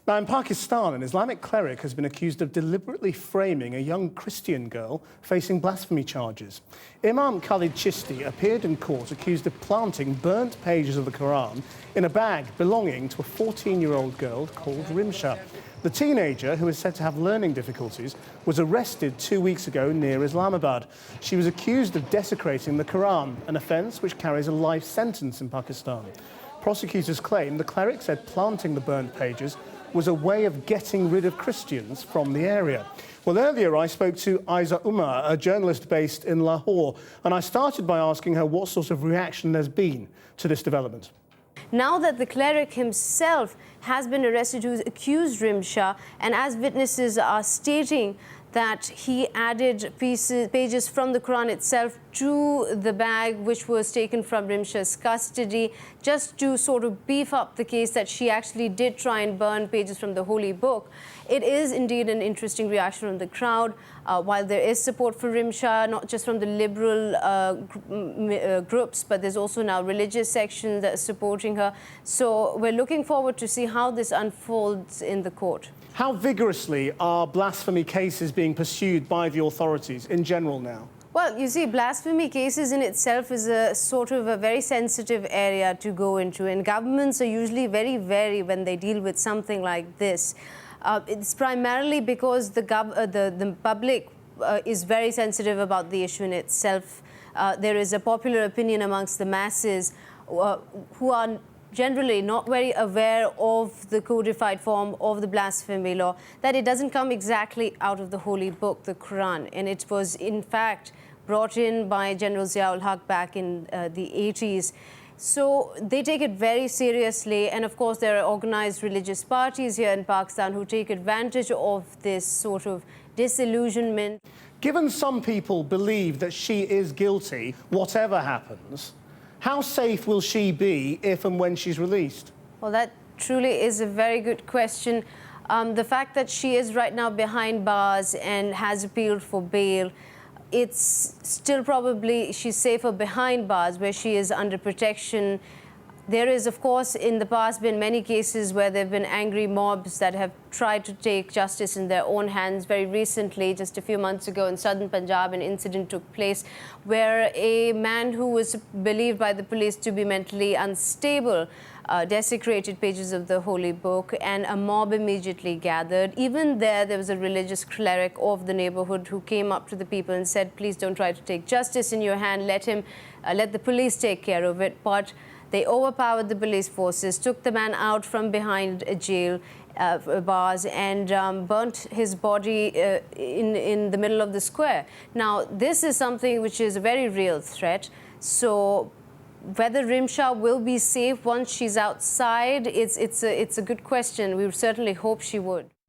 Now, in Pakistan, an Islamic cleric has been accused of deliberately framing a young Christian girl facing blasphemy charges. Imam Khalid Chisti appeared in court accused of planting burnt pages of the Quran in a bag belonging to a 14-year-old girl called Rimsha. The teenager, who is said to have learning difficulties, was arrested 2 weeks ago near Islamabad. She was accused of desecrating the Quran, an offence which carries a life sentence in Pakistan. Prosecutors claim the cleric said planting the burnt pages was a way of getting rid of Christians from the area. Well, earlier I spoke to Aiza Umar, a journalist based in Lahore, and I started by asking her what sort of reaction there's been to this development. Now that the cleric himself has been arrested, who's accused Rimsha, and as witnesses are stating that he added pages from the Quran itself to the bag which was taken from Rimsha's custody, just to sort of beef up the case that she actually did try and burn pages from the holy book. It is indeed an interesting reaction from the crowd. While there is support for Rimsha, not just from the liberal groups, but there's also now religious sections that are supporting her. So we're looking forward to see how this unfolds in the court. How vigorously are blasphemy cases being pursued by the authorities in general now? Well, you see, blasphemy cases in itself is a sort of a very sensitive area to go into, and governments are usually very wary when they deal with something like this. It's primarily because the public is very sensitive about the issue in itself. There is a popular opinion amongst the masses who are generally not very aware of the codified form of the blasphemy law, that it doesn't come exactly out of the holy book, the Quran, and it was in fact brought in by General Zia-ul-Haq back in the 80s. So they take it very seriously, and of course there are organized religious parties here in Pakistan who take advantage of this sort of disillusionment. Given some people believe that she is guilty, whatever happens, how safe will she be if and when she's released? Well, that truly is a very good question. The fact that she is right now behind bars and has appealed for bail, it's still probably she's safer behind bars where she is under protection. There is, of course, in the past been many cases where there have been angry mobs that have tried to take justice in their own hands. Very recently, just a few months ago in southern Punjab, an incident took place where a man who was believed by the police to be mentally unstable desecrated pages of the holy book, and a mob immediately gathered. Even there was a religious cleric of the neighborhood who came up to the people and said, please don't try to take justice in your hand, let the police take care of it. But they overpowered the police forces, took the man out from behind a jail bars, and burnt his body in the middle of the square. Now, this is something which is a very real threat. So whether Rimsha will be safe once she's outside, it's a good question. We certainly hope she would.